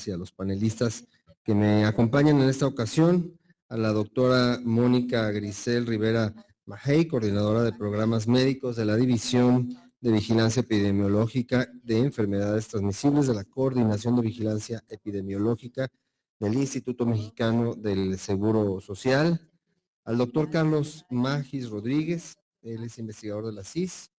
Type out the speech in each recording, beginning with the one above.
y a los panelistas que me acompañan en esta ocasión, a la doctora Mónica Grisel Rivera Majey, coordinadora de programas médicos de la División de Vigilancia Epidemiológica de Enfermedades Transmisibles de la Coordinación de Vigilancia Epidemiológica del Instituto Mexicano del Seguro Social, al doctor Carlos Magis Rodríguez, él es investigador de la CIS,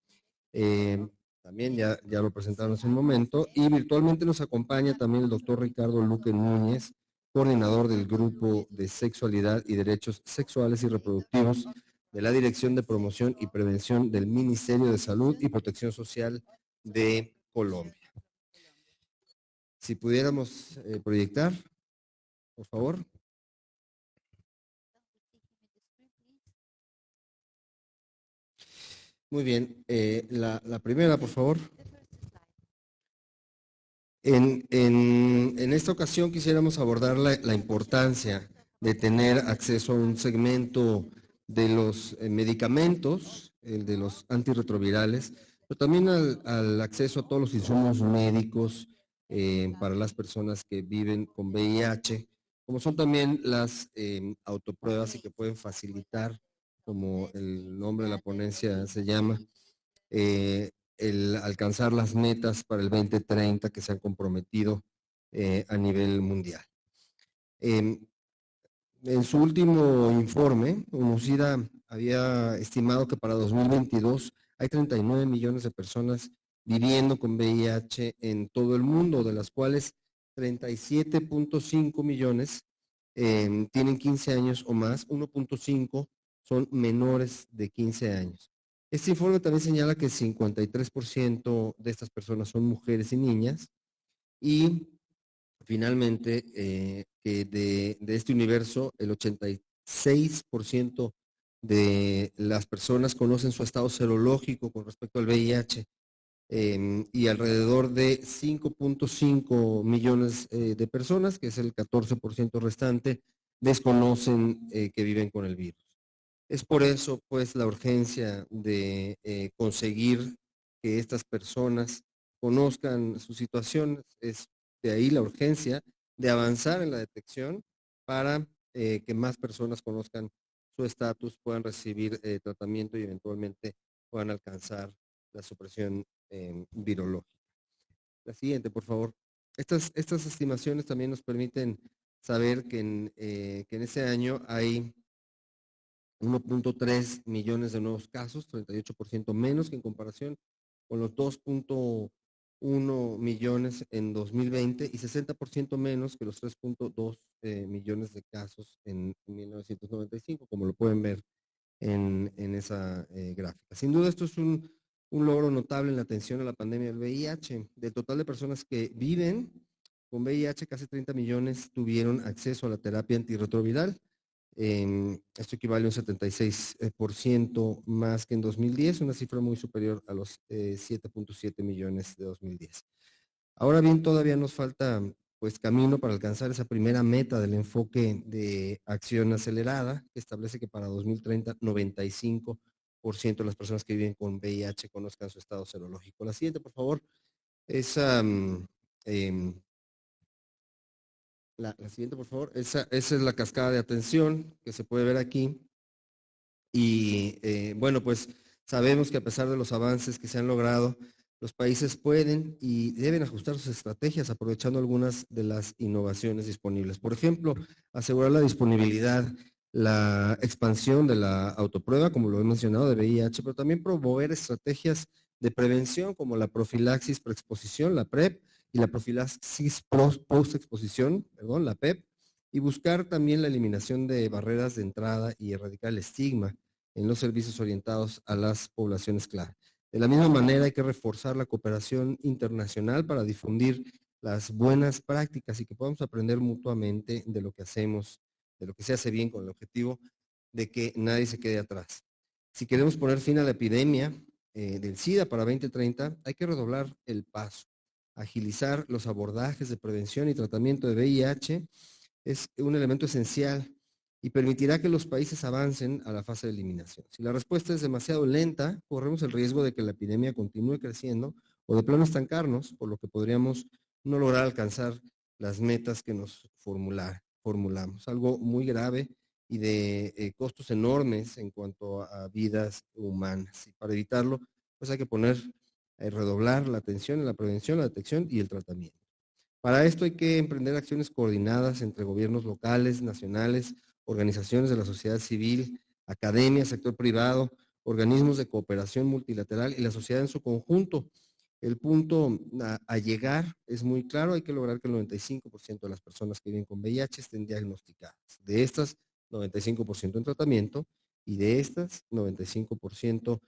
también ya lo presentaron hace un momento, y virtualmente nos acompaña también el doctor Ricardo Luque Núñez, coordinador del Grupo de Sexualidad y Derechos Sexuales y Reproductivos de la Dirección de Promoción y Prevención del Ministerio de Salud y Protección Social de Colombia. Si pudiéramos proyectar, por favor. Muy bien, la primera, por favor. En esta ocasión quisiéramos abordar la importancia de tener acceso a un segmento de los medicamentos, el de los antirretrovirales, pero también al acceso a todos los insumos médicos para las personas que viven con VIH, como son también las autopruebas y que pueden facilitar, como el nombre de la ponencia se llama, el alcanzar las metas para el 2030 que se han comprometido a nivel mundial. En su último informe, UNOCIDA había estimado que para 2022 hay 39 millones de personas viviendo con VIH en todo el mundo, de las cuales 37.5 millones tienen 15 años o más, 1.5 son menores de 15 años. Este informe también señala que 53% de estas personas son mujeres y niñas, y finalmente que de este universo el 86% de las personas conocen su estado serológico con respecto al VIH, y alrededor de 5.5 millones de personas, que es el 14% restante, desconocen que viven con el virus. Es por eso, pues, la urgencia de conseguir que estas personas conozcan su situación. Es de ahí la urgencia de avanzar en la detección para que más personas conozcan su estatus, puedan recibir tratamiento y eventualmente puedan alcanzar la supresión virológica. La siguiente, por favor. Estas estimaciones también nos permiten saber que en ese año hay 1.3 millones de nuevos casos, 38% menos que en comparación con los 2.1 millones en 2020 y 60% menos que los 3.2 millones de casos en 1995, como lo pueden ver en esa gráfica. Sin duda esto es un logro notable en la atención a la pandemia del VIH. Del total de personas que viven con VIH, casi 30 millones tuvieron acceso a la terapia antirretroviral. Esto equivale a un 76% más que en 2010, una cifra muy superior a los 7.7 millones de 2010. Ahora bien, todavía nos falta pues camino para alcanzar esa primera meta del enfoque de acción acelerada, que establece que para 2030 95% de las personas que viven con VIH conozcan su estado serológico. La siguiente, por favor. La siguiente, por favor. Esa es la cascada de atención que se puede ver aquí. Y bueno, pues sabemos que a pesar de los avances que se han logrado, los países pueden y deben ajustar sus estrategias aprovechando algunas de las innovaciones disponibles. Por ejemplo, asegurar la disponibilidad, la expansión de la autoprueba, como lo he mencionado, de VIH, pero también promover estrategias de prevención como la profilaxis preexposición, la PrEP, y la profilaxis post-exposición, perdón, la PEP, y buscar también la eliminación de barreras de entrada y erradicar el estigma en los servicios orientados a las poblaciones clave. De la misma manera hay que reforzar la cooperación internacional para difundir las buenas prácticas y que podamos aprender mutuamente de lo que hacemos, de lo que se hace bien con el objetivo de que nadie se quede atrás. Si queremos poner fin a la epidemia del SIDA para 2030, hay que redoblar el paso, agilizar los abordajes de prevención y tratamiento de VIH, es un elemento esencial y permitirá que los países avancen a la fase de eliminación. Si la respuesta es demasiado lenta, corremos el riesgo de que la epidemia continúe creciendo o de plano estancarnos, por lo que podríamos no lograr alcanzar las metas que nos formulamos. Algo muy grave y de costos enormes en cuanto a vidas humanas. Y para evitarlo, pues hay que redoblar la atención en la prevención, la detección y el tratamiento. Para esto hay que emprender acciones coordinadas entre gobiernos locales, nacionales, organizaciones de la sociedad civil, academia, sector privado, organismos de cooperación multilateral y la sociedad en su conjunto. El punto a llegar es muy claro, hay que lograr que el 95% de las personas que viven con VIH estén diagnosticadas. De estas, 95% en tratamiento y de estas, 95%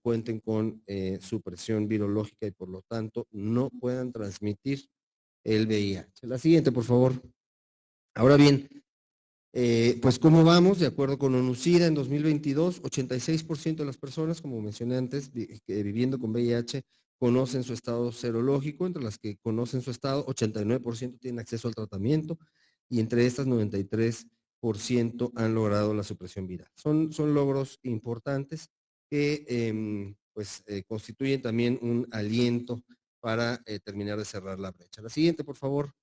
cuenten con supresión virológica y por lo tanto no puedan transmitir el VIH. La siguiente, por favor. Ahora bien, pues ¿cómo vamos? De acuerdo con ONUCIDA, en 2022, 86% de las personas, como mencioné antes, viviendo con VIH, conocen su estado serológico. Entre las que conocen su estado, 89% tienen acceso al tratamiento y entre estas 93% han logrado la supresión viral. Son logros importantes que constituyen también un aliento para terminar de cerrar la brecha. La siguiente, por favor.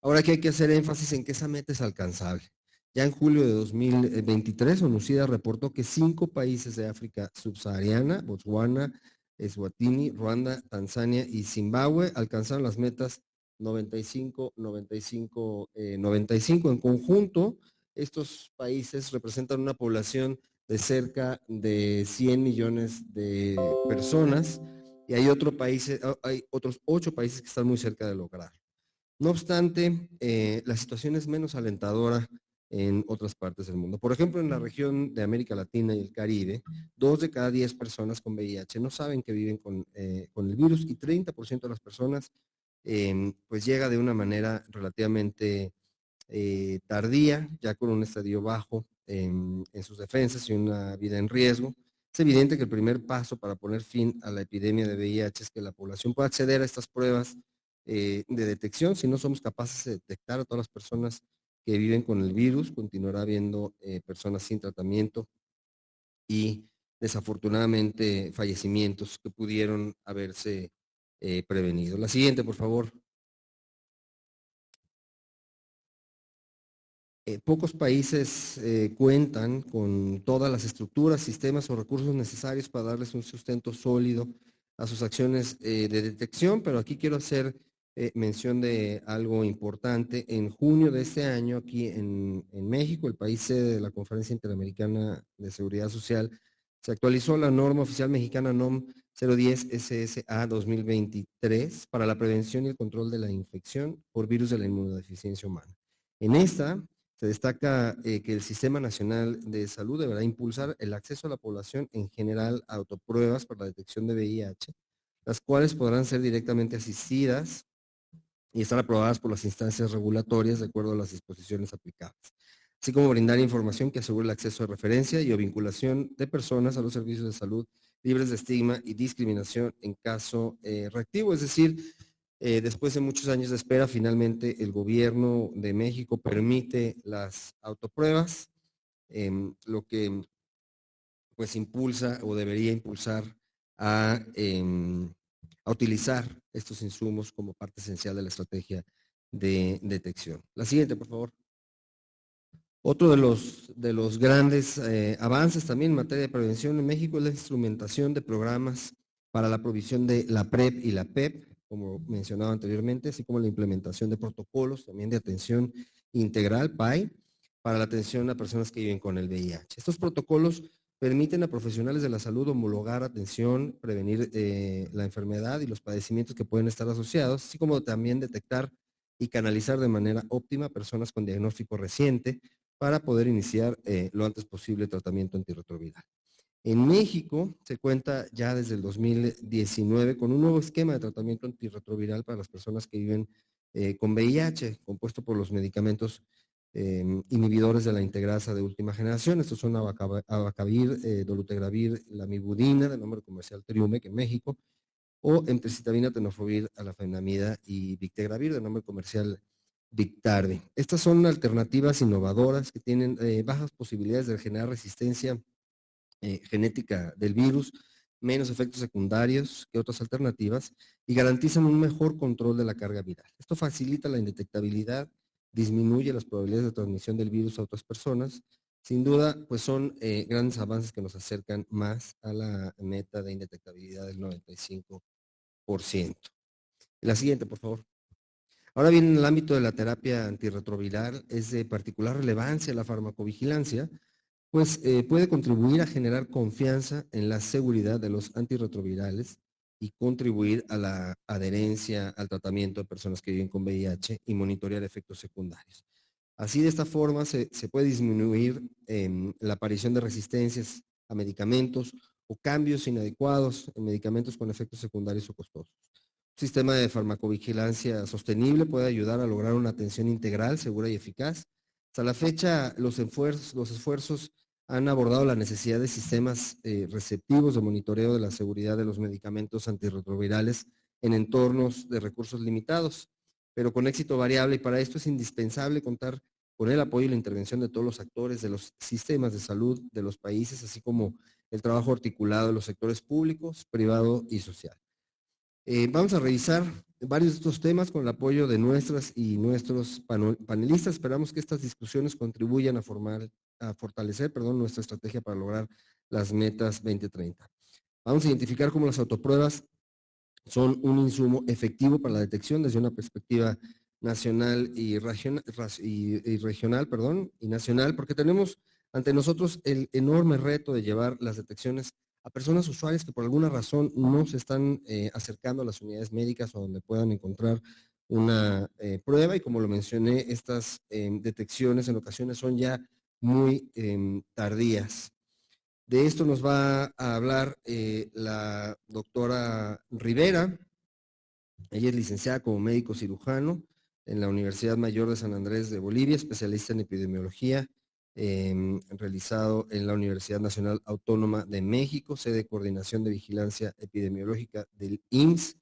Ahora que hay que hacer énfasis en que esa meta es alcanzable. Ya en julio de 2023, ONUCIDA reportó que 5 países de África subsahariana, Botswana, Eswatini, Ruanda, Tanzania y Zimbabue, alcanzaron las metas 95, 95, 95. En conjunto, estos países representan una población de cerca de 100 millones de personas y hay otros 8 países que están muy cerca de lograr. No obstante, la situación es menos alentadora en otras partes del mundo. Por ejemplo, en la región de América Latina y el Caribe, 2 de cada 10 personas con VIH no saben que viven con el virus y 30% de las personas pues llega de una manera relativamente tardía, ya con un estadio bajo en sus defensas y una vida en riesgo. Es evidente que el primer paso para poner fin a la epidemia de VIH es que la población pueda acceder a estas pruebas de detección. Si no somos capaces de detectar a todas las personas que viven con el virus, continuará habiendo personas sin tratamiento y desafortunadamente fallecimientos que pudieron haberse prevenido. La siguiente, por favor. Pocos países cuentan con todas las estructuras, sistemas o recursos necesarios para darles un sustento sólido a sus acciones de detección, pero aquí quiero hacer mención de algo importante. En junio de este año, aquí en México, el país sede de la Conferencia Interamericana de Seguridad Social, se actualizó la norma oficial mexicana NOM 010 SSA 2023 para la prevención y el control de la infección por virus de la inmunodeficiencia humana. En esta se destaca que el Sistema Nacional de Salud deberá impulsar el acceso a la población en general a autopruebas para la detección de VIH, las cuales podrán ser directamente asistidas y estar aprobadas por las instancias regulatorias de acuerdo a las disposiciones aplicables, así como brindar información que asegure el acceso de referencia y o vinculación de personas a los servicios de salud libres de estigma y discriminación en caso reactivo, es decir, después de muchos años de espera, finalmente el gobierno de México permite las autopruebas, lo que pues impulsa o debería impulsar a utilizar estos insumos como parte esencial de la estrategia de detección. La siguiente, por favor. Otro de los grandes avances también en materia de prevención en México es la instrumentación de programas para la provisión de la PrEP y la PEP, como mencionaba anteriormente, así como la implementación de protocolos también de atención integral, PAI, para la atención a personas que viven con el VIH. Estos protocolos permiten a profesionales de la salud homologar atención, prevenir la enfermedad y los padecimientos que pueden estar asociados, así como también detectar y canalizar de manera óptima personas con diagnóstico reciente, para poder iniciar lo antes posible tratamiento antirretroviral. En México se cuenta ya desde el 2019 con un nuevo esquema de tratamiento antirretroviral para las personas que viven con VIH, compuesto por los medicamentos inhibidores de la integrasa de última generación. Estos son abacavir, dolutegravir, lamivudina, de nombre comercial Triumec en México, o emtricitabina, tenofovir, alafenamida y victegravir, de nombre comercial Biktarvy. Estas son alternativas innovadoras que tienen bajas posibilidades de generar resistencia genética del virus, menos efectos secundarios que otras alternativas y garantizan un mejor control de la carga viral. Esto facilita la indetectabilidad, disminuye las probabilidades de transmisión del virus a otras personas. Sin duda, pues son grandes avances que nos acercan más a la meta de indetectabilidad del 95%. La siguiente, por favor. Ahora bien, en el ámbito de la terapia antirretroviral es de particular relevancia la farmacovigilancia, pues puede contribuir a generar confianza en la seguridad de los antirretrovirales y contribuir a la adherencia al tratamiento de personas que viven con VIH y monitorear efectos secundarios. Así, de esta forma, se puede disminuir la aparición de resistencias a medicamentos o cambios inadecuados en medicamentos con efectos secundarios o costosos. Un sistema de farmacovigilancia sostenible puede ayudar a lograr una atención integral, segura y eficaz. Hasta la fecha, los esfuerzos han abordado la necesidad de sistemas receptivos de monitoreo de la seguridad de los medicamentos antirretrovirales en entornos de recursos limitados, pero con éxito variable, y para esto es indispensable contar con el apoyo y la intervención de todos los actores de los sistemas de salud de los países, así como el trabajo articulado de los sectores públicos, privado y social. Vamos a revisar varios de estos temas con el apoyo de nuestras y nuestros panelistas. Esperamos que estas discusiones contribuyan a fortalecer nuestra estrategia para lograr las metas 2030. Vamos a identificar cómo las autopruebas son un insumo efectivo para la detección desde una perspectiva nacional y regional, y nacional, porque tenemos ante nosotros el enorme reto de llevar las detecciones a personas usuarias que por alguna razón no se están acercando a las unidades médicas o donde puedan encontrar una prueba, y como lo mencioné, estas detecciones en ocasiones son ya muy tardías. De esto nos va a hablar la doctora Rivera. Ella es licenciada como médico cirujano en la Universidad Mayor de San Andrés de Bolivia, especialista en epidemiología, realizado en la Universidad Nacional Autónoma de México, sede de coordinación de vigilancia epidemiológica del IMSS.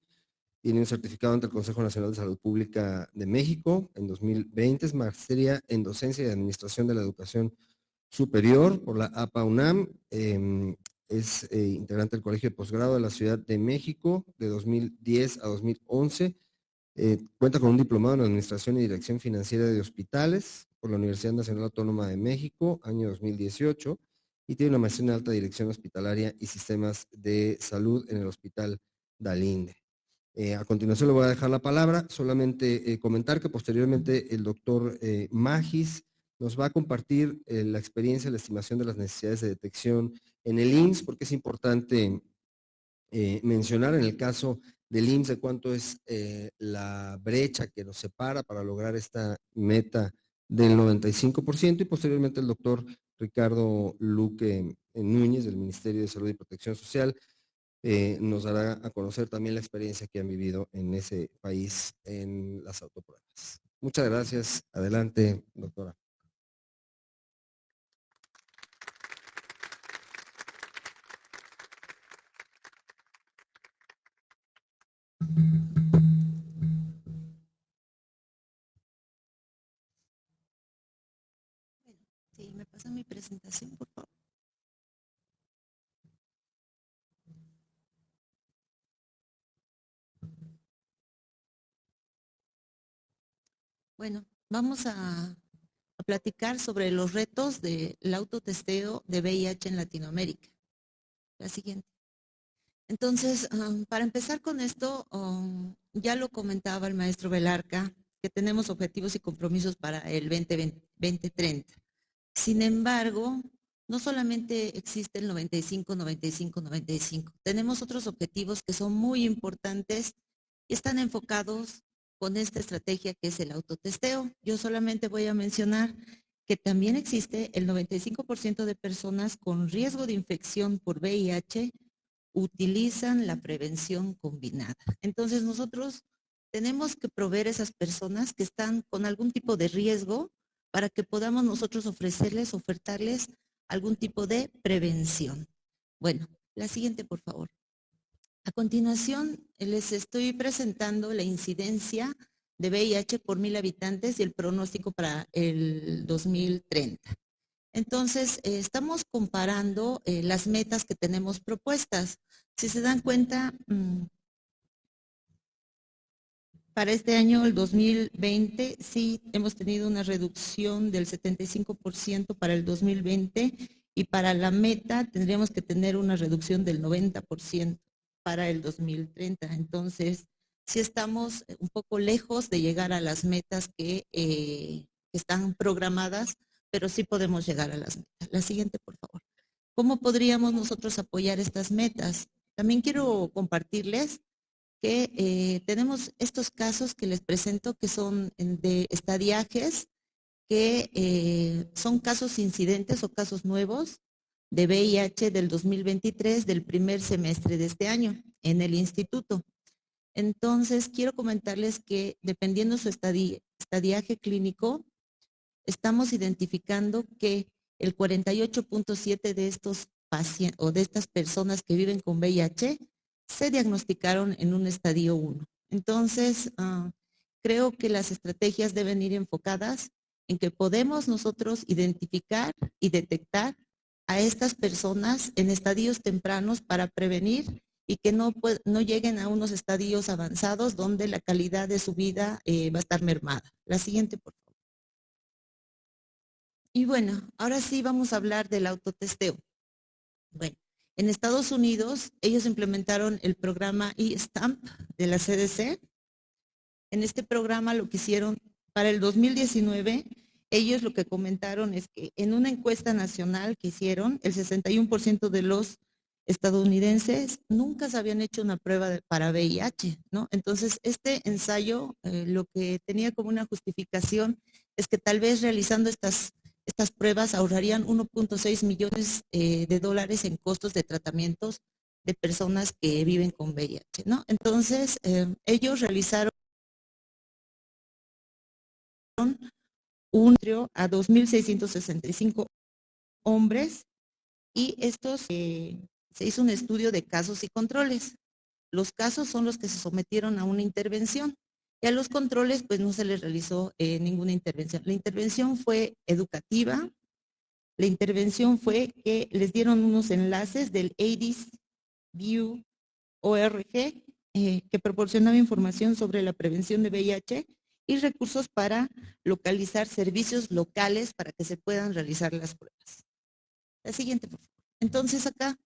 Tiene un certificado ante el Consejo Nacional de Salud Pública de México en 2020, es maestría en docencia y administración de la educación superior por la APA-UNAM, es integrante del Colegio de Posgrado de la Ciudad de México de 2010 a 2011, cuenta con un diplomado en Administración y Dirección Financiera de Hospitales por la Universidad Nacional Autónoma de México, año 2018, y tiene una maestría en Alta Dirección Hospitalaria y Sistemas de Salud en el Hospital Dalinde. A continuación le voy a dejar la palabra, solamente comentar que posteriormente el doctor Magis nos va a compartir la experiencia, la estimación de las necesidades de detección en el IMSS, porque es importante mencionar en el caso del IMSS de cuánto es la brecha que nos separa para lograr esta meta del 95%, y posteriormente el doctor Ricardo Luque Núñez del Ministerio de Salud y Protección Social nos dará a conocer también la experiencia que han vivido en ese país en las autopruebas. Muchas gracias. Adelante, doctora. Sí, me pasa mi presentación, por favor. Bueno, vamos a platicar sobre los retos del autotesteo de VIH en Latinoamérica. La siguiente. Entonces, para empezar con esto, ya lo comentaba el maestro Velarca, que tenemos objetivos y compromisos para el 2030. Sin embargo, no solamente existe el 95, 95, 95. Tenemos otros objetivos que son muy importantes y están enfocados con esta estrategia que es el autotesteo. Yo solamente voy a mencionar que también existe el 95% de personas con riesgo de infección por VIH utilizan la prevención combinada. Entonces nosotros tenemos que proveer a esas personas que están con algún tipo de riesgo para que podamos nosotros ofertarles algún tipo de prevención. Bueno, la siguiente, por favor. A continuación, les estoy presentando la incidencia de VIH por 1000 habitantes y el pronóstico para el 2030. Entonces, estamos comparando las metas que tenemos propuestas. Si se dan cuenta, para este año, el 2020, sí hemos tenido una reducción del 75% para el 2020 y para la meta tendríamos que tener una reducción del 90% para el 2030. Entonces, sí estamos un poco lejos de llegar a las metas que están programadas, pero sí podemos llegar a las metas. La siguiente, por favor. ¿Cómo podríamos nosotros apoyar estas metas? También quiero compartirles que tenemos estos casos que les presento que son de estadiajes, que son casos incidentes o casos nuevos de VIH del 2023 del primer semestre de este año en el instituto. Entonces, quiero comentarles que dependiendo su estadiaje clínico, estamos identificando que el 48.7 de estos pacientes o de estas personas que viven con VIH se diagnosticaron en un estadio 1. Entonces, creo que las estrategias deben ir enfocadas en que podemos nosotros identificar y detectar a estas personas en estadios tempranos para prevenir y que no lleguen a unos estadios avanzados donde la calidad de su vida va a estar mermada. La siguiente, por favor. Y bueno, ahora sí vamos a hablar del autotesteo. Bueno, en Estados Unidos ellos implementaron el programa eStamp de la CDC. En este programa lo que hicieron para el 2019, ellos lo que comentaron es que en una encuesta nacional que hicieron, el 61% de los estadounidenses nunca se habían hecho una prueba para VIH, ¿no? Entonces, este ensayo lo que tenía como una justificación es que tal vez realizando estas pruebas ahorrarían 1.6 millones de dólares en costos de tratamientos de personas que viven con VIH, ¿no? Entonces, ellos realizaron un trio a 2.665 hombres y estos se hizo un estudio de casos y controles. Los casos son los que se sometieron a una intervención y a los controles pues no se les realizó ninguna intervención. La intervención fue educativa, la intervención fue que les dieron unos enlaces del AIDS View ORG que proporcionaba información sobre la prevención de VIH y recursos para localizar servicios locales para que se puedan realizar las pruebas. La siguiente, por favor. Entonces acá,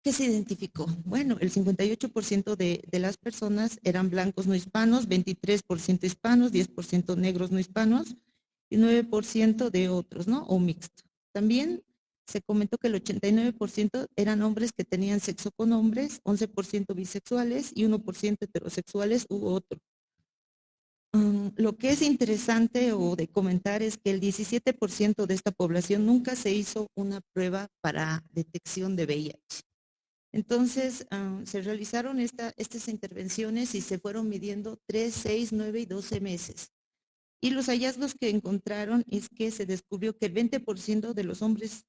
¿qué se identificó? Bueno, el 58% de las personas eran blancos no hispanos, 23% hispanos, 10% negros no hispanos y 9% de otros, ¿no? O mixto. También se comentó que el 89% eran hombres que tenían sexo con hombres, 11% bisexuales y 1% heterosexuales u otro. Lo que es interesante o de comentar es que el 17% de esta población nunca se hizo una prueba para detección de VIH. Entonces, se realizaron estas intervenciones y se fueron midiendo 3, 6, 9 y 12 meses. Y los hallazgos que encontraron es que se descubrió que el 20% de los hombres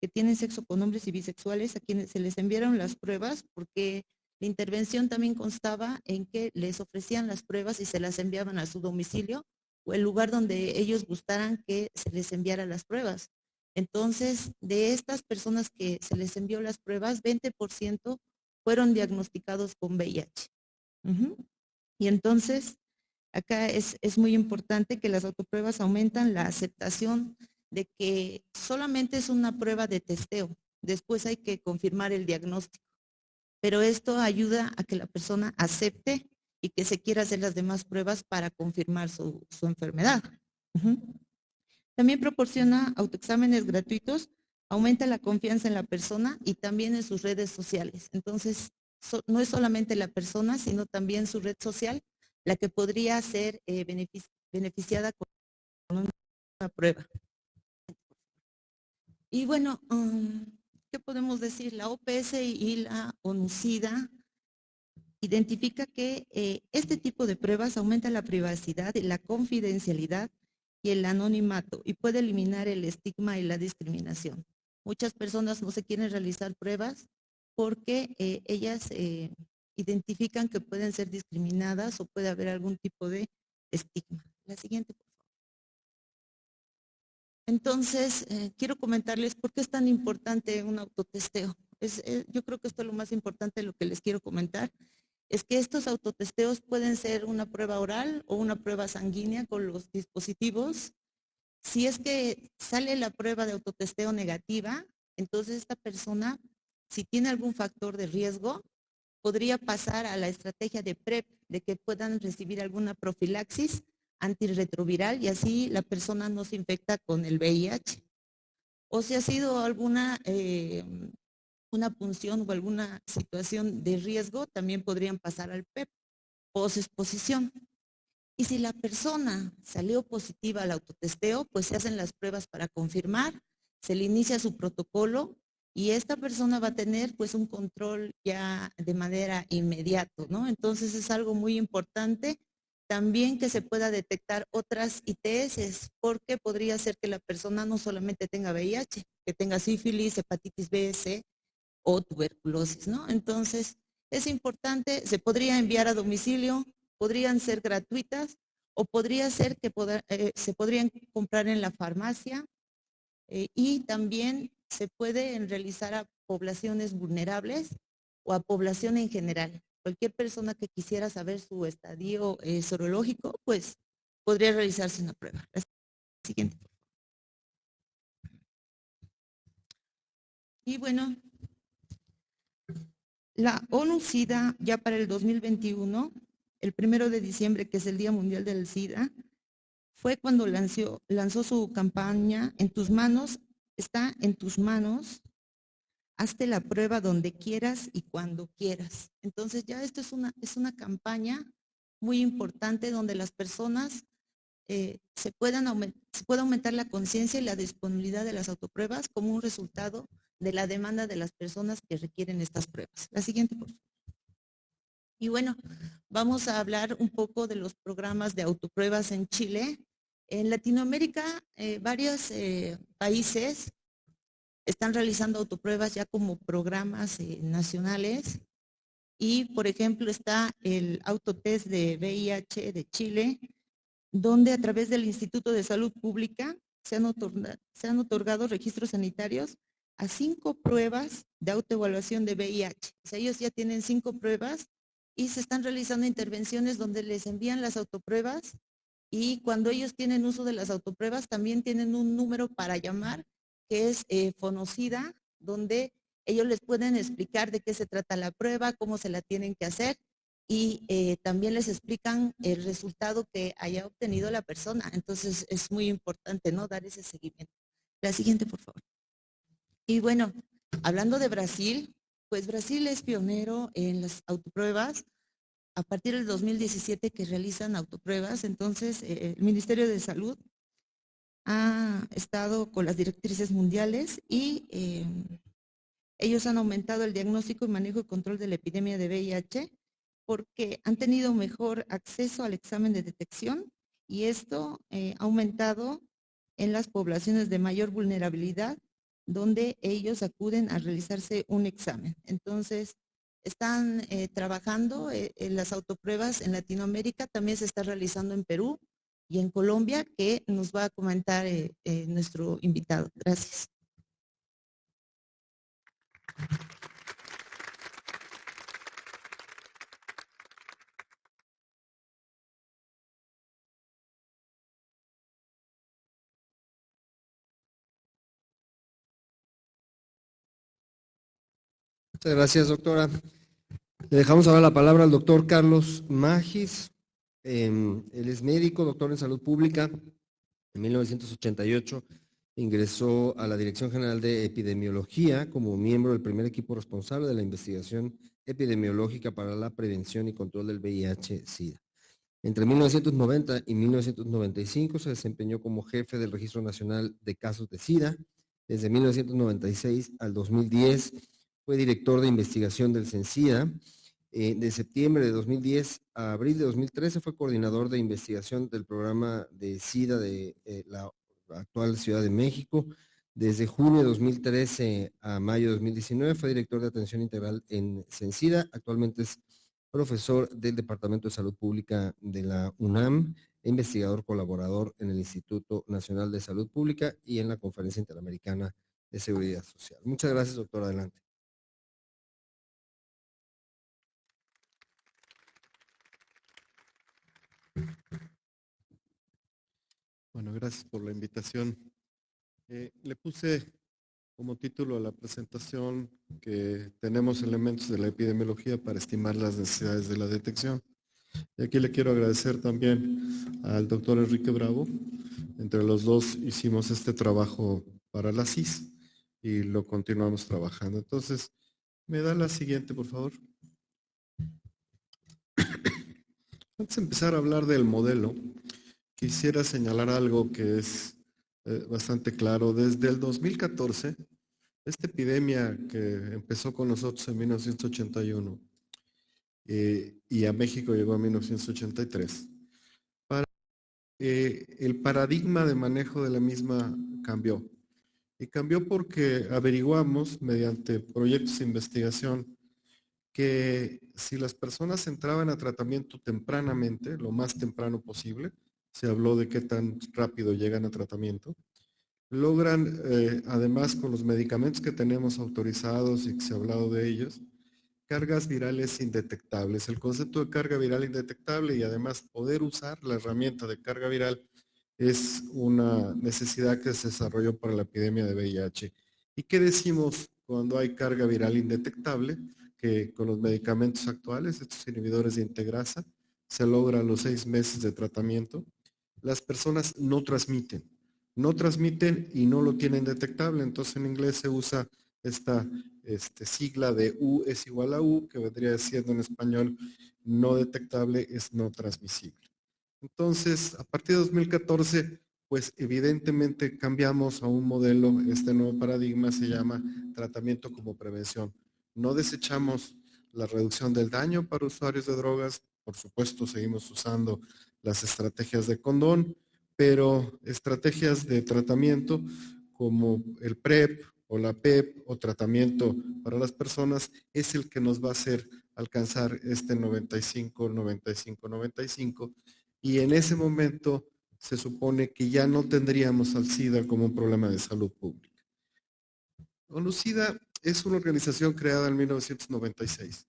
que tienen sexo con hombres y bisexuales a quienes se les enviaron las pruebas, porque la intervención también constaba en que les ofrecían las pruebas y se las enviaban a su domicilio o el lugar donde ellos gustaran que se les enviara las pruebas. Entonces, de estas personas que se les envió las pruebas, 20% fueron diagnosticados con VIH. Y entonces, acá es muy importante que las autopruebas aumentan la aceptación de que solamente es una prueba de testeo. Después hay que confirmar el diagnóstico. Pero esto ayuda a que la persona acepte y que se quiera hacer las demás pruebas para confirmar su enfermedad. También proporciona autoexámenes gratuitos, aumenta la confianza en la persona y también en sus redes sociales. Entonces, no es solamente la persona, sino también su red social la que podría ser beneficiada con una prueba. Y bueno, ¿qué podemos decir? La OPS y la ONUCIDA identifica que este tipo de pruebas aumenta la privacidad, la confidencialidad y el anonimato y puede eliminar el estigma y la discriminación. Muchas personas no se quieren realizar pruebas porque ellas identifican que pueden ser discriminadas o puede haber algún tipo de estigma. La siguiente, por favor. Entonces, quiero comentarles por qué es tan importante un autotesteo. Yo creo que esto es lo más importante de lo que les quiero comentar, es que estos autotesteos pueden ser una prueba oral o una prueba sanguínea con los dispositivos. Si es que sale la prueba de autotesteo negativa, entonces esta persona, si tiene algún factor de riesgo, podría pasar a la estrategia de PrEP, de que puedan recibir alguna profilaxis antirretroviral y así la persona no se infecta con el VIH. O si ha sido alguna una punción o alguna situación de riesgo, también podrían pasar al PrEP, posexposición. Y si la persona salió positiva al autotesteo, pues se hacen las pruebas para confirmar, se le inicia su protocolo y esta persona va a tener pues un control ya de manera inmediata, ¿no? Entonces es algo muy importante también que se pueda detectar otras ITS, porque podría ser que la persona no solamente tenga VIH, que tenga sífilis, hepatitis B, C o tuberculosis, ¿no? Entonces es importante, se podría enviar a domicilio, podrían ser gratuitas o podría ser que se podrían comprar en la farmacia y también se pueden realizar a poblaciones vulnerables o a población en general. Cualquier persona que quisiera saber su estadio sorológico, pues podría realizarse una prueba. La siguiente. Y bueno, la ONU-SIDA ya para el 2021, el 1 de diciembre, que es el Día Mundial del SIDA, fue cuando lanzó su campaña En tus manos, está en tus manos, hazte la prueba donde quieras y cuando quieras. Entonces ya esto es una campaña muy importante donde las personas se pueda aumentar la conciencia y la disponibilidad de las autopruebas como un resultado de la demanda de las personas que requieren estas pruebas. La siguiente, por favor. Y bueno, vamos a hablar un poco de los programas de autopruebas en Chile. En Latinoamérica, varios países están realizando autopruebas ya como programas nacionales. Y, por ejemplo, está el autotest de VIH de Chile, donde a través del Instituto de Salud Pública se han otorgado registros sanitarios a 5 pruebas de autoevaluación de VIH. O sea, ellos ya tienen 5 pruebas y se están realizando intervenciones donde les envían las autopruebas y cuando ellos tienen uso de las autopruebas también tienen un número para llamar que es Fonocida, donde ellos les pueden explicar de qué se trata la prueba, cómo se la tienen que hacer y también les explican el resultado que haya obtenido la persona. Entonces es muy importante, ¿no? Dar ese seguimiento. La siguiente, por favor. Y bueno, hablando de Brasil, pues Brasil es pionero en las autopruebas a partir del 2017 que realizan autopruebas. Entonces el Ministerio de Salud ha estado con las directrices mundiales y ellos han aumentado el diagnóstico y manejo y control de la epidemia de VIH porque han tenido mejor acceso al examen de detección y esto ha aumentado en las poblaciones de mayor vulnerabilidad donde ellos acuden a realizarse un examen. Entonces, están trabajando en las autopruebas en Latinoamérica, también se está realizando en Perú y en Colombia, que nos va a comentar nuestro invitado. Gracias. Muchas gracias, doctora. Le dejamos ahora la palabra al doctor Carlos Magis. Él es médico, doctor en salud pública. En 1988 ingresó a la Dirección General de Epidemiología como miembro del primer equipo responsable de la investigación epidemiológica para la prevención y control del VIH-Sida. Entre 1990 y 1995 se desempeñó como jefe del Registro Nacional de Casos de SIDA. Desde 1996 al 2010 fue director de investigación del CENSIDA. De septiembre de 2010 a abril de 2013 fue coordinador de investigación del programa de SIDA de la actual Ciudad de México. Desde junio de 2013 a mayo de 2019 fue director de atención integral en CENSIDA. Actualmente es profesor del Departamento de Salud Pública de la UNAM e investigador colaborador en el Instituto Nacional de Salud Pública y en la Conferencia Interamericana de Seguridad Social. Muchas gracias, doctor. Adelante. Bueno, gracias por la invitación. Le puse como título a la presentación que tenemos elementos de la epidemiología para estimar las necesidades de la detección. Y aquí le quiero agradecer también al doctor Enrique Bravo. Entre los dos hicimos este trabajo para la CIS y lo continuamos trabajando. Entonces, ¿me da la siguiente, por favor? Antes de empezar a hablar del modelo, quisiera señalar algo que es bastante claro. Desde el 2014, esta epidemia que empezó con nosotros en 1981 y a México llegó en 1983, el paradigma de manejo de la misma cambió. Y cambió porque averiguamos mediante proyectos de investigación que si las personas entraban a tratamiento tempranamente, lo más temprano posible, se habló de qué tan rápido llegan a tratamiento, logran, además con los medicamentos que tenemos autorizados y que se ha hablado de ellos, cargas virales indetectables. El concepto de carga viral indetectable y además poder usar la herramienta de carga viral es una necesidad que se desarrolló para la epidemia de VIH. ¿Y qué decimos cuando hay carga viral indetectable? Que con los medicamentos actuales, estos inhibidores de integrasa, se logra a los 6 meses de tratamiento. Las personas no transmiten y no lo tienen detectable. Entonces en inglés se usa esta sigla de U es igual a U, que vendría siendo en español no detectable es no transmisible. Entonces, a partir de 2014, pues evidentemente cambiamos a un modelo, este nuevo paradigma se llama tratamiento como prevención. No desechamos la reducción del daño para usuarios de drogas, por supuesto seguimos usando las estrategias de condón, pero estrategias de tratamiento como el PrEP o la PEP o tratamiento para las personas es el que nos va a hacer alcanzar este 95, 95, 95 y en ese momento se supone que ya no tendríamos al SIDA como un problema de salud pública. ONUSIDA es una organización creada en 1996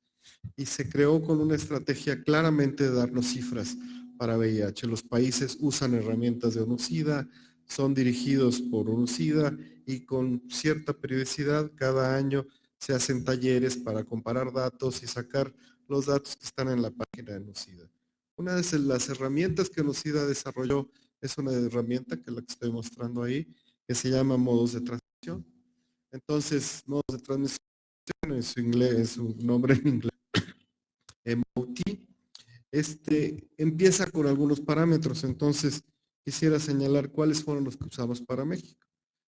y se creó con una estrategia claramente de darnos cifras para VIH. Los países usan herramientas de ONUSIDA, son dirigidos por ONUSIDA y con cierta periodicidad cada año se hacen talleres para comparar datos y sacar los datos que están en la página de ONUSIDA. Una de las herramientas que ONUSIDA desarrolló es una herramienta que es la que estoy mostrando ahí, que se llama modos de transmisión. Entonces, modos de transmisión en su nombre en inglés. MOT, empieza con algunos parámetros, entonces quisiera señalar cuáles fueron los que usamos para México.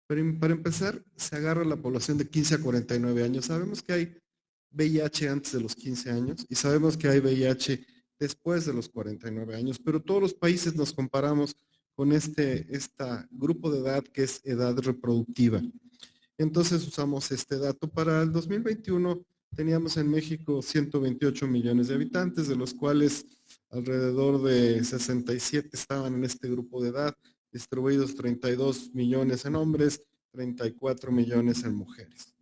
Pero para empezar, se agarra la población de 15 a 49 años. Sabemos que hay VIH antes de los 15 años y sabemos que hay VIH después de los 49 años, pero todos los países nos comparamos con este grupo de edad que es edad reproductiva. Entonces usamos este dato. Para el 2021 teníamos en México 128 millones de habitantes, de los cuales alrededor de 67 estaban en este grupo de edad, distribuidos 32 millones en hombres, 34 millones en mujeres.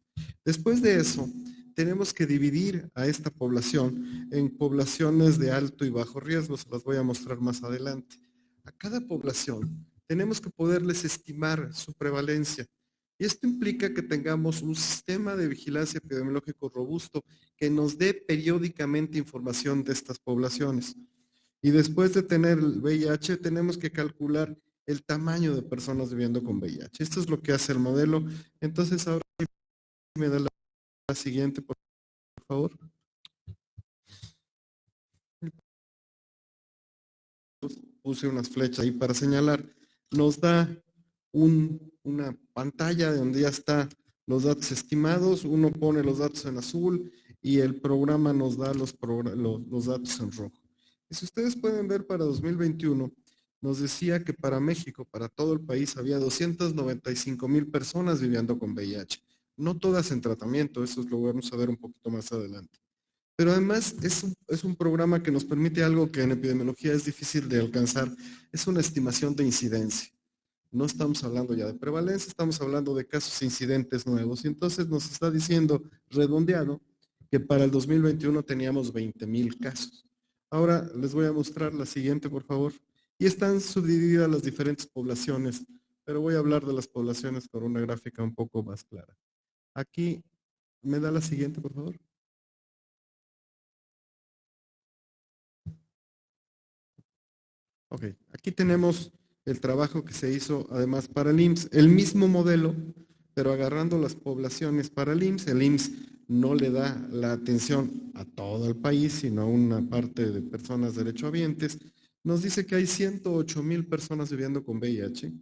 Después de eso, tenemos que dividir a esta población en poblaciones de alto y bajo riesgo, se las voy a mostrar más adelante. A cada población tenemos que poderles estimar su prevalencia. Y esto implica que tengamos un sistema de vigilancia epidemiológico robusto que nos dé periódicamente información de estas poblaciones. Y después de tener el VIH, tenemos que calcular el tamaño de personas viviendo con VIH. Esto es lo que hace el modelo. Entonces, ahora me da la siguiente, por favor. Puse unas flechas ahí para señalar. Nos da una pantalla donde ya están los datos estimados. Uno pone los datos en azul y el programa nos da los datos en rojo. Y si ustedes pueden ver para 2021, nos decía que para México, para todo el país, había 295,000 personas viviendo con VIH. No todas en tratamiento, eso lo vamos a ver un poquito más adelante. Pero además es un programa que nos permite algo que en epidemiología es difícil de alcanzar, es una estimación de incidencia. No estamos hablando ya de prevalencia, estamos hablando de casos incidentes nuevos. Y entonces nos está diciendo, redondeado, que para el 2021 teníamos 20,000 casos. Ahora les voy a mostrar la siguiente, por favor. Y están subdivididas las diferentes poblaciones, pero voy a hablar de las poblaciones con una gráfica un poco más clara. Aquí, ¿me da la siguiente, por favor? Ok, aquí tenemos el trabajo que se hizo además para el IMSS, el mismo modelo, pero agarrando las poblaciones para el IMSS no le da la atención a todo el país, sino a una parte de personas derechohabientes. Nos dice que hay 108,000 personas viviendo con VIH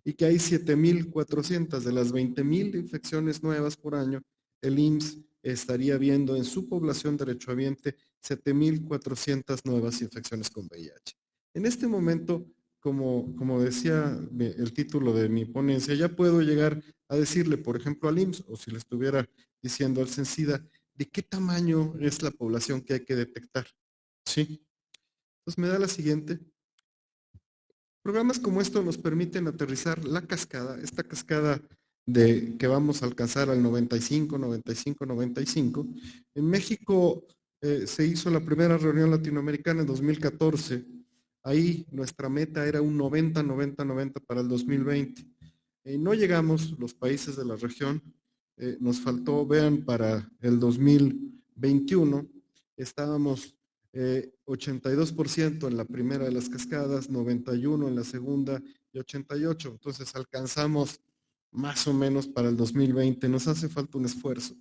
y que hay 7,400 de las 20,000 infecciones nuevas por año, el IMSS estaría viendo en su población derechohabiente 7,400 nuevas infecciones con VIH. En este momento, como decía el título de mi ponencia, ya puedo llegar a decirle, por ejemplo, al IMSS, o si le estuviera diciendo al CENSIDA, de qué tamaño es la población que hay que detectar. ¿Sí? Entonces me da la siguiente. Programas como estos nos permiten aterrizar la cascada, esta cascada de que vamos a alcanzar al 95, 95, 95. En México se hizo la primera reunión latinoamericana en 2014. Ahí nuestra meta era un 90, 90, 90 para el 2020. No llegamos los países de la región. Nos faltó, vean, para el 2021 estábamos 82% en la primera de las cascadas, 91% en la segunda y 88%. Entonces alcanzamos más o menos para el 2020. Nos hace falta un esfuerzo.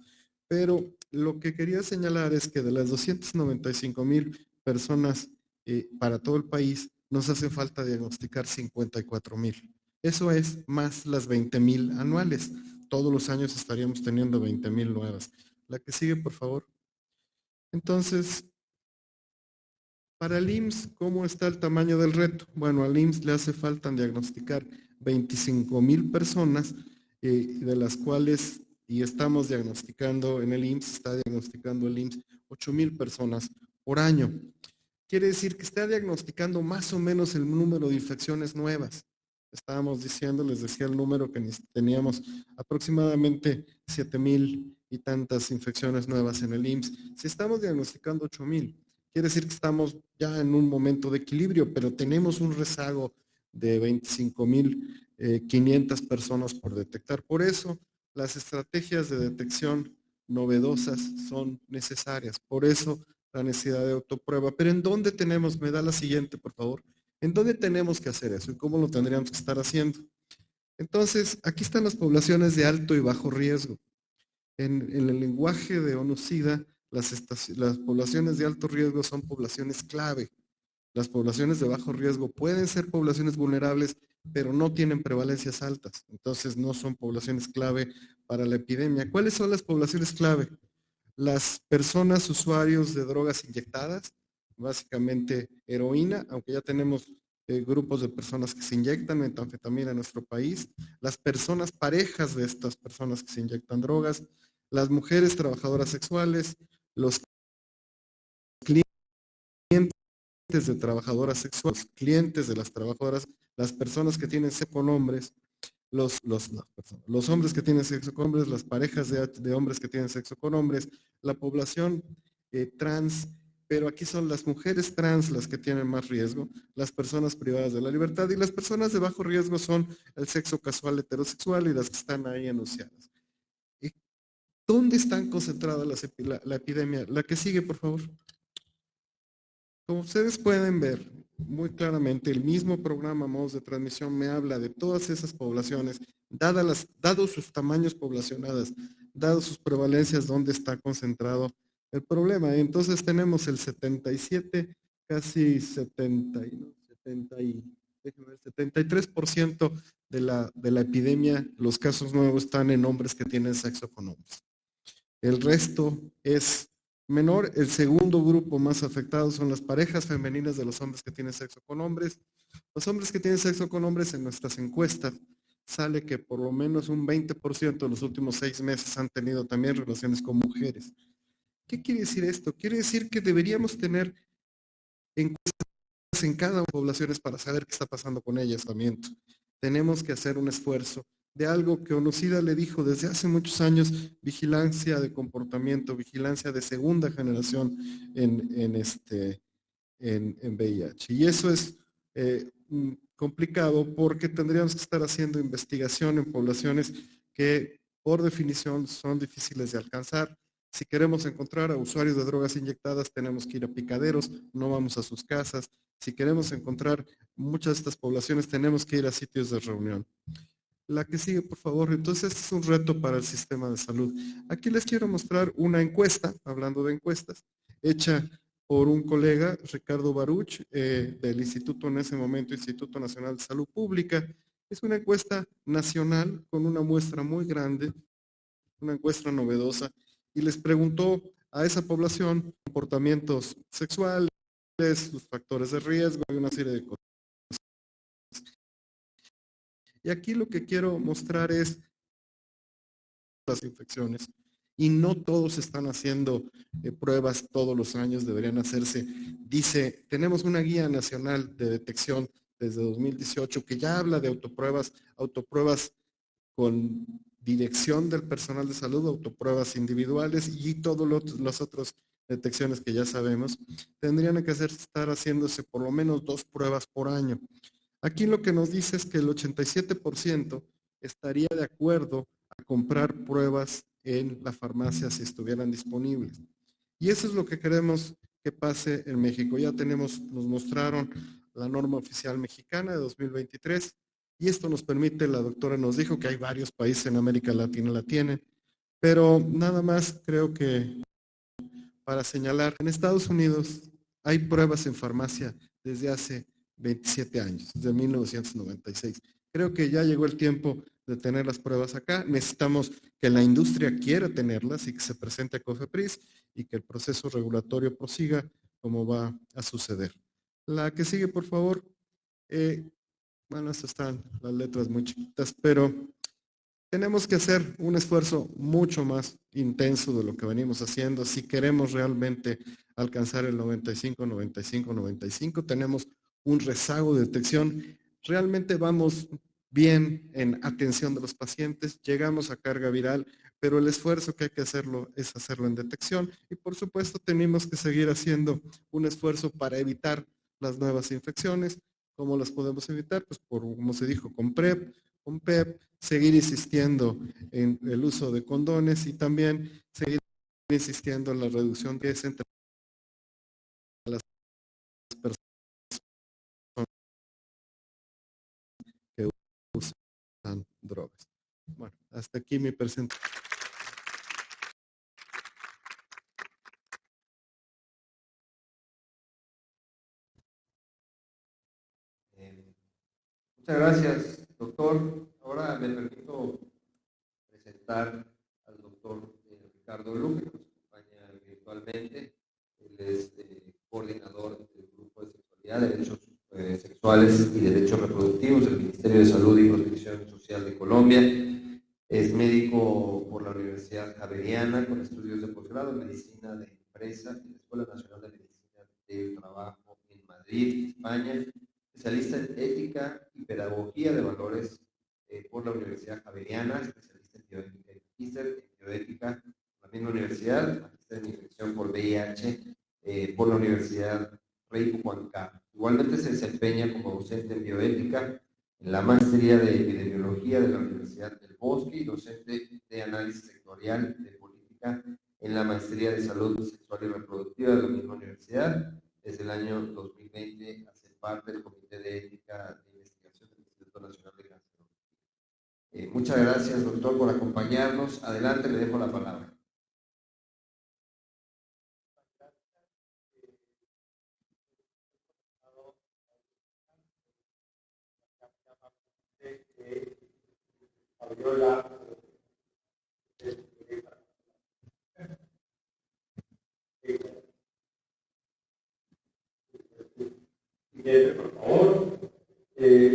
Pero lo que quería señalar es que de las 295,000 personas para todo el país, nos hace falta diagnosticar 54,000. Eso es más las 20,000 anuales. Todos los años estaríamos teniendo 20,000 nuevas. La que sigue, por favor. Entonces, para el IMSS, ¿cómo está el tamaño del reto? Bueno, al IMSS le hace falta diagnosticar 25,000 personas, de las cuales, y estamos diagnosticando en el IMSS, está diagnosticando el IMSS 8,000 personas por año. Quiere decir que está diagnosticando más o menos el número de infecciones nuevas. Estábamos diciendo, les decía el número que teníamos aproximadamente 7,000 y tantas infecciones nuevas en el IMSS. Si estamos diagnosticando 8,000, quiere decir que estamos ya en un momento de equilibrio, pero tenemos un rezago de 25,500 personas por detectar. Por eso, las estrategias de detección novedosas son necesarias. Por eso, la necesidad de autoprueba. Pero ¿en dónde tenemos? Me da la siguiente, por favor. ¿En dónde tenemos que hacer eso y cómo lo tendríamos que estar haciendo? Entonces, aquí están las poblaciones de alto y bajo riesgo. En el lenguaje de ONU-SIDA, las poblaciones de alto riesgo son poblaciones clave. Las poblaciones de bajo riesgo pueden ser poblaciones vulnerables, pero no tienen prevalencias altas. Entonces, no son poblaciones clave para la epidemia. ¿Cuáles son las poblaciones clave? Las personas usuarios de drogas inyectadas, básicamente heroína, aunque ya tenemos grupos de personas que se inyectan metanfetamina en nuestro país, las personas parejas de estas personas que se inyectan drogas, las mujeres trabajadoras sexuales, los clientes de trabajadoras sexuales, los clientes de las trabajadoras, las personas que tienen sexo con hombres, los hombres que tienen sexo con hombres, las parejas de hombres que tienen sexo con hombres, la población trans, pero aquí son las mujeres trans las que tienen más riesgo, las personas privadas de la libertad y las personas de bajo riesgo son el sexo casual heterosexual y las que están ahí enunciadas. ¿Y dónde están concentradas la epidemia? La que sigue, por favor. Como ustedes pueden ver muy claramente, el mismo programa Modos de Transmisión me habla de todas esas poblaciones, dados sus tamaños poblacionados, dados sus prevalencias, dónde está concentrado el problema. Entonces tenemos el 77, casi 73% de la epidemia, los casos nuevos están en hombres que tienen sexo con hombres. El resto es menor. El segundo grupo más afectado son las parejas femeninas de los hombres que tienen sexo con hombres. Los hombres que tienen sexo con hombres en nuestras encuestas sale que por lo menos un 20% de los últimos 6 meses han tenido también relaciones con mujeres. ¿Qué quiere decir esto? Quiere decir que deberíamos tener encuestas en cada una de las poblaciones para saber qué está pasando con ellas. Tenemos que hacer un esfuerzo de algo que Onocida le dijo desde hace muchos años, vigilancia de comportamiento, vigilancia de segunda generación en VIH. Y eso es complicado porque tendríamos que estar haciendo investigación en poblaciones que por definición son difíciles de alcanzar. Si queremos encontrar a usuarios de drogas inyectadas, tenemos que ir a picaderos, no vamos a sus casas. Si queremos encontrar muchas de estas poblaciones, tenemos que ir a sitios de reunión. La que sigue, por favor. Entonces, este es un reto para el sistema de salud. Aquí les quiero mostrar una encuesta, hablando de encuestas, hecha por un colega, Ricardo Baruch, del Instituto, en ese momento, Instituto Nacional de Salud Pública. Es una encuesta nacional con una muestra muy grande, una encuesta novedosa, y les preguntó a esa población comportamientos sexuales, sus factores de riesgo y una serie de cosas. Y aquí lo que quiero mostrar es las infecciones. Y no todos están haciendo pruebas todos los años, deberían hacerse. Dice, tenemos una guía nacional de detección desde 2018 que ya habla de autopruebas con dirección del personal de salud, autopruebas individuales y todas las otras detecciones que ya sabemos. Tendrían que estar haciéndose por lo menos 2 pruebas por año. Aquí lo que nos dice es que el 87% estaría de acuerdo a comprar pruebas en la farmacia si estuvieran disponibles. Y eso es lo que queremos que pase en México. Ya tenemos, nos mostraron la norma oficial mexicana de 2023 y esto nos permite, la doctora nos dijo que hay varios países en América Latina la tienen, pero nada más creo que para señalar, en Estados Unidos hay pruebas en farmacia desde hace 27 años, desde 1996. Creo que ya llegó el tiempo de tener las pruebas acá. Necesitamos que la industria quiera tenerlas y que se presente a COFEPRIS y que el proceso regulatorio prosiga como va a suceder. La que sigue, por favor. Bueno, estas están las letras muy chiquitas, pero tenemos que hacer un esfuerzo mucho más intenso de lo que venimos haciendo. Si queremos realmente alcanzar el 95, 95, 95, tenemos un rezago de detección. Realmente vamos bien en atención de los pacientes, llegamos a carga viral, pero el esfuerzo que hay que hacerlo es hacerlo en detección. Y por supuesto tenemos que seguir haciendo un esfuerzo para evitar las nuevas infecciones. ¿Cómo las podemos evitar? Pues como se dijo, con PrEP, con PEP, seguir insistiendo en el uso de condones y también seguir insistiendo en la reducción que es entre las personas que usan drogas. Bueno, hasta aquí mi presentación. Muchas gracias, doctor. Ahora me permito presentar al doctor Ricardo Luque, que nos acompaña virtualmente. Él es coordinador del Grupo de Sexualidad, Derechos Sexuales y Derechos Reproductivos del Ministerio de Salud y Protección Social de Colombia. Es médico por la Universidad Javeriana con estudios de posgrado en Medicina de Empresa en la Escuela Nacional de Medicina del Trabajo en Madrid, España. Especialista en Ética y Pedagogía de Valores por la Universidad Javeriana, especialista en bioética y magíster en bioética, la misma universidad, magíster en infección por VIH por la Universidad Rey Juan Carlos. Igualmente se desempeña como docente en bioética en la maestría de epidemiología de la Universidad del Bosque y docente de análisis sectorial de política en la maestría de salud sexual y reproductiva de la misma universidad. Desde el año 2020 hace parte del Comité de Ética de Investigación del Instituto Nacional de Cancerología. Muchas gracias, doctor, por acompañarnos. Adelante, le dejo la palabra. Por favor,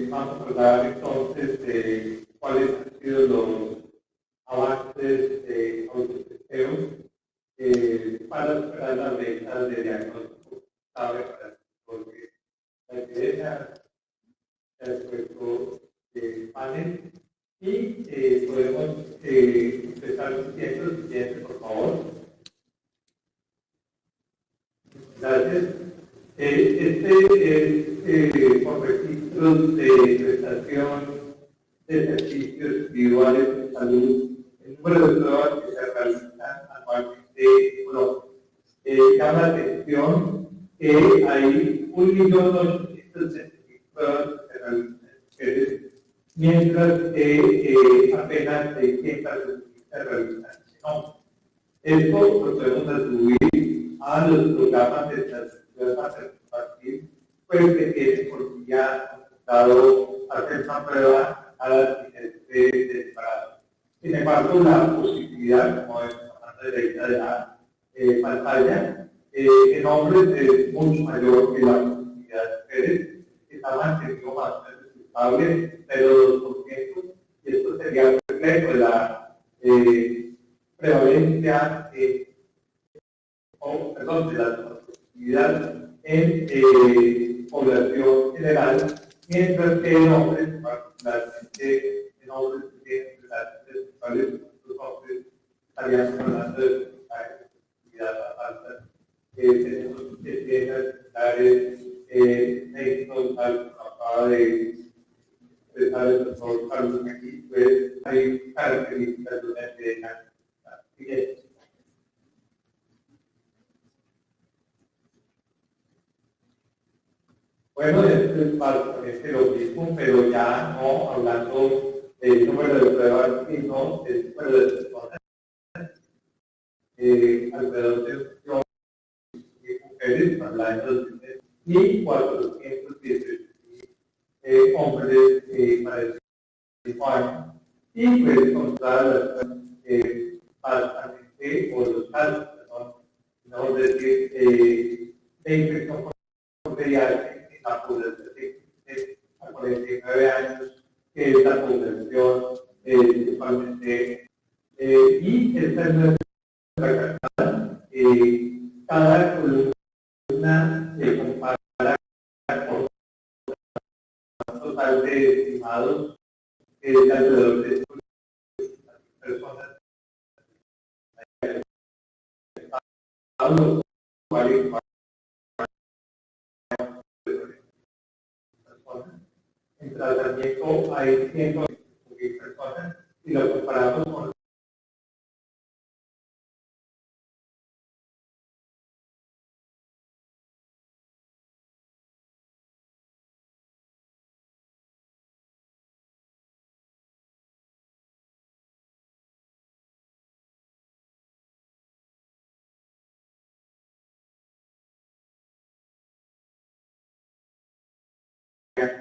vamos a hablar entonces de cuáles han sido los avances de autotesteo para superar la brecha de diagnóstico clave para el porque la evidencia el puesto panel y podemos empezar diciendo el siguiente, por favor. Gracias. Este es por registros de prestación de servicios individuales de salud, el número de pruebas que se realizan anualmente, bueno, llama la atención que hay 1.860.000 pruebas que se realizan en mujeres, mientras que apenas 600 se realizan en hombres. Esto lo podemos atribuir a los programas de transición participativa, pues que tienen por ya dado hacer una prueba a las de embarazo. Sin embargo, la posibilidad, como vemos a la derecha de la pantalla, en hombres es mucho mayor que la posibilidad de mujeres, que está mantenido más o menos estable, 0,2%, y esto sería el reflejo de la prevalencia de la positividad en población general, mientras que en hombres, particularmente en hombres que tienen relaciones sexuales con otros hombres, estaríamos hablando de positividad alta. Tenemos escenas similares, médicos, tal como acaba de expresar el doctor Carlos aquí, pues hay características de una epidemia. Bueno, esto es básicamente lo mismo, pero ya no hablando del número de pruebas, sino del número de personas. Alrededor de 1 mujeres para el año 2010 y 418 hombres para el mismo año. Y pues contar bastante, o los casos, perdón, no decir, de infección por VIH en la población de a 49 años, que es la población principalmente, y esta es nuestra carta. Cada columna se compara con un total de estimados de alrededor de personas. En tratamiento hay 100 personas y lo comparamos con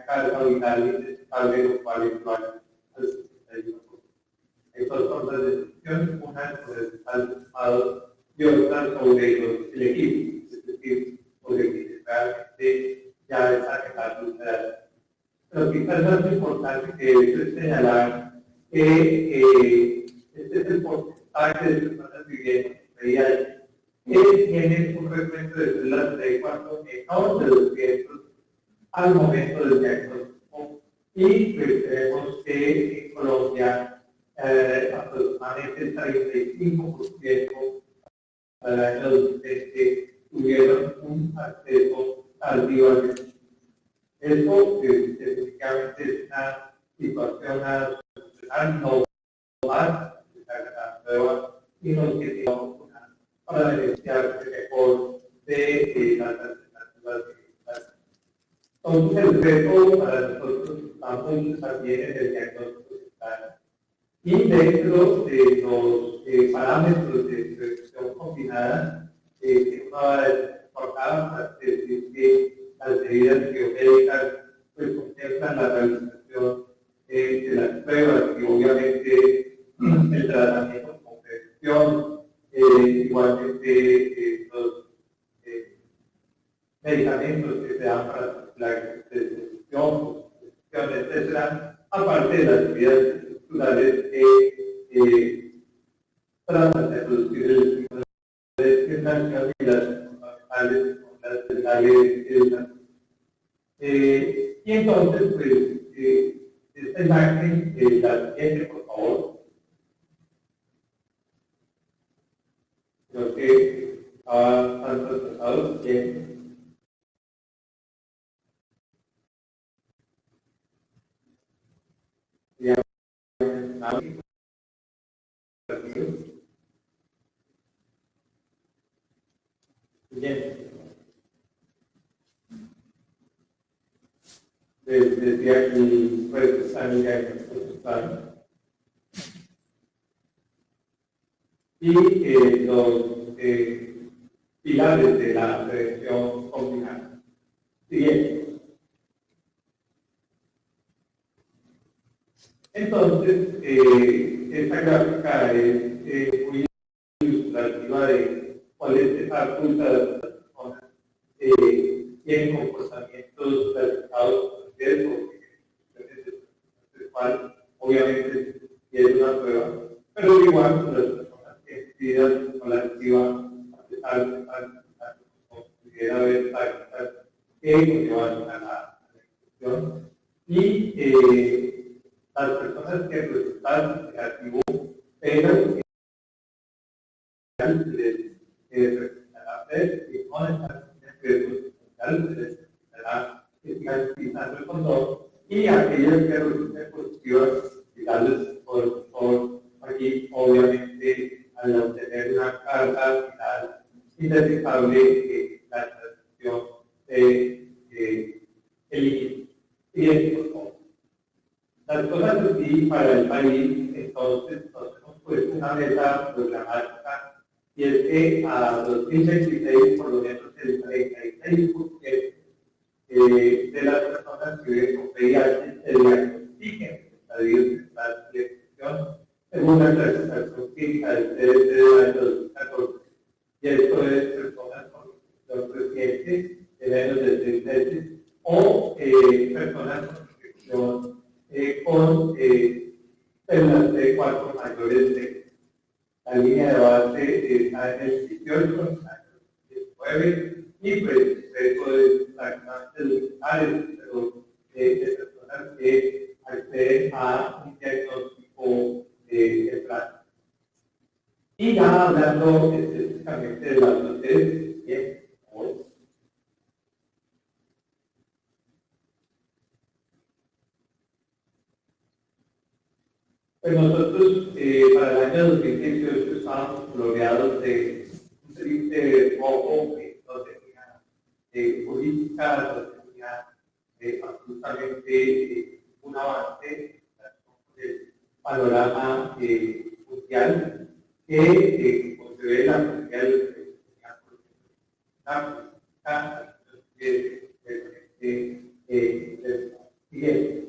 carga vital inestable, lo cual equivale al 61%. Hay dos formas de decisión, una sobre el estimado y otra sobre los elegibles, es decir, sobre quienes realmente ya están en la adulteración. Pero quizás más importante que eso es señalar que este es el porcentaje de personas viviendo en VIH que tienen un recuento de células CD4 menor de 200 al momento del diagnóstico. Y pues vemos que en Colombia aproximadamente el 35% al año 2020 tuvieron un acceso tardío al diagnóstico. Esto definitivamente es una situación a solucionar, no más la prueba, sino que digamos para beneficiarse mejor de las alternativas de vida. Entonces el reto para nosotros está mucho también en el diagnóstico temprano. Y dentro de los parámetros de prevención combinada, que uno va a exportar para decir que las medidas biomédicas pues contemplan la realización de las pruebas y obviamente el tratamiento con prevención, igualmente los medicamentos que se dan para la destrucción, etcétera, aparte de las medidas estructurales que tratan de reducir el estigma de discriminación entonces, pues, esta imagen, la siguiente, por favor. Creo que están retrasados bien. Bien. Desde aquí, pues, están ya en el plan. Y los pilares de la prevención combinada. Siguiente. Entonces, esta gráfica es muy ilustrativa de cuál es esa ruta de las personas tienen comportamientos realizados por riesgo, sexual, obviamente es una prueba, pero igual las personas que decidan con la activa, a pesar de estar pudiera haber tácticas que conllevan a la infección, y las personas que resultan negativos, pero que representará y no están en riesgo social, se les presentará que sigan utilizando el condón, y aquellas que resulten positivas, darles por aquí, obviamente, al obtener una carga viral indetectable, la transmisión de el siguiente, por favor. Las cosas así para el país, entonces, nos hemos puesto una meta programática, y es que a 2026, por lo menos el 36% de las personas que viven con VIH se diagnostiquen estadios de esta infección, según la clasificación clínica del CDC del año 2014. Y esto es personas con infección reciente de menos de 6 meses o personas con infección con células CD4 mayores de la línea de base está en el 18, 19, y pues esto es fragmentos lunares, pero de personas que acceden a un diagnóstico temprano. Y ya hablando específicamente de las dosis, bien, por favor. Pues nosotros para el año 2018 estábamos floreados de un triple rojo que no tenía política, no tenía absolutamente un avance del panorama mundial que concede la mundial siguiente.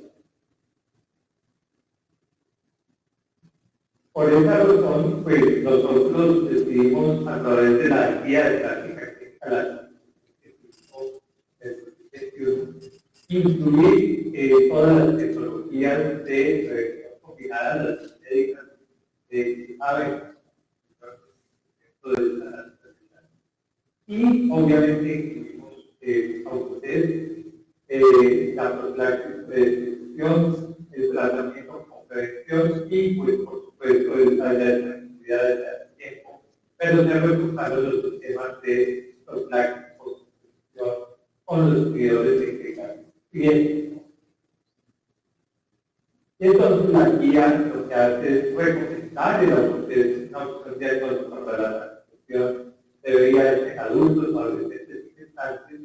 Por esa razón, pues nosotros decidimos a través de la guía de práctica clínica incluir todas las tecnologías de prevención combinada, las médicas de AVE, y obviamente incluimos autotest, la profilaxis de destrucción, el tratamiento con prevención y, pues, por supuesto, esta ya es la actividad de hace tiempo, pero se reforzaron los sistemas de profilaxis por sustitución con los cuidadores de integral. Bien. Y entonces la guía lo que hace es recomendar el autotest, una opción de diagnóstico para la transmisión de VIH en adultos, adolescentes y gestantes,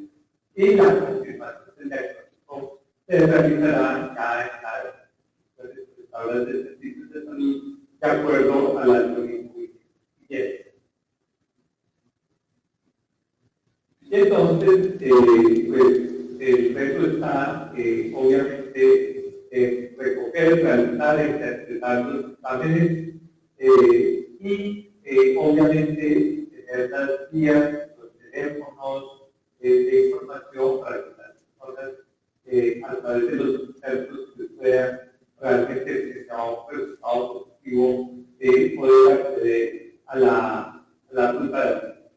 y la confirmación del diagnóstico se realizará ya en las tablas de servicios de salud de acuerdo al algoritmo siguiente. Y entonces, pues, el reto está, obviamente, recoger, realizar e interpretar los exámenes y, obviamente, tener las guías, los teléfonos de información para que las personas, a través de los expertos, puedan realmente presentar un resultado positivo de poder acceder a la ruta de vida.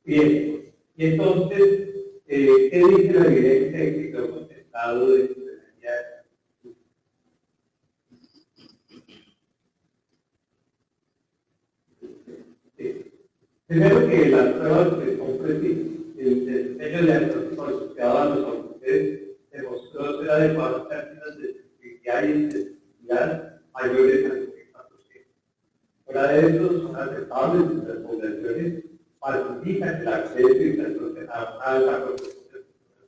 Bien, y entonces, ¿qué dice la evidencia que quedó contemplado dentro de Primero que las pruebas que son precisas, el desempeño diagnóstico asociado a los autores demostró ser adecuado en términos de sensibilidad y sensibilidad mayores al 90%. Fuera de eso, son aceptables en las poblaciones, facilitan el acceso y a la protección de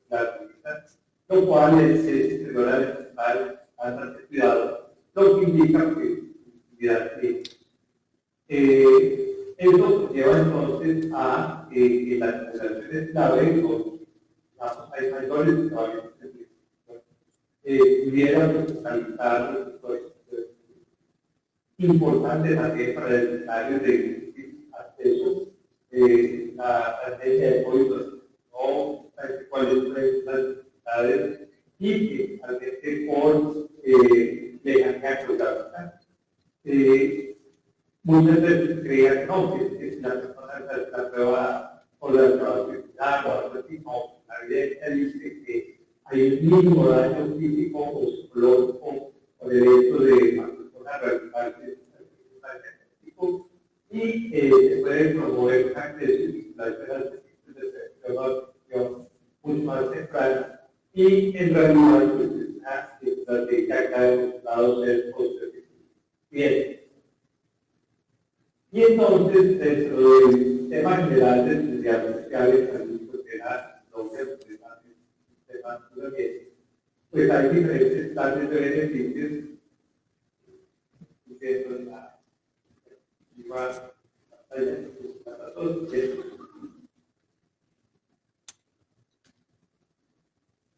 la vida, lo cual es exterior a necesitar bastante cuidado, lo que indica que sensibilidad clínica. Esto lleva entonces a que las poblaciones clave, hay mayores que todavía no se pudieran localizar los importantes también para el escenario de acceso la estrategia de COVID, no sabe cuáles son las dificultades y que realmente por lejanía geográfica. Muchas veces creían no, que la persona la prueba por la probabilidad o algo así, no, la evidencia dice que hay un mínimo daño físico o psicológico por el hecho de la persona realizarse y se puede promover un acceso y vinculación a los servicios de prevención mucho más temprana y en realidad pues, es una estrategia que ha demostrado ser bien. Y entonces, dentro del tema general de necesidades sociales, que era lo que los temas pues hay diferentes clases de beneficios.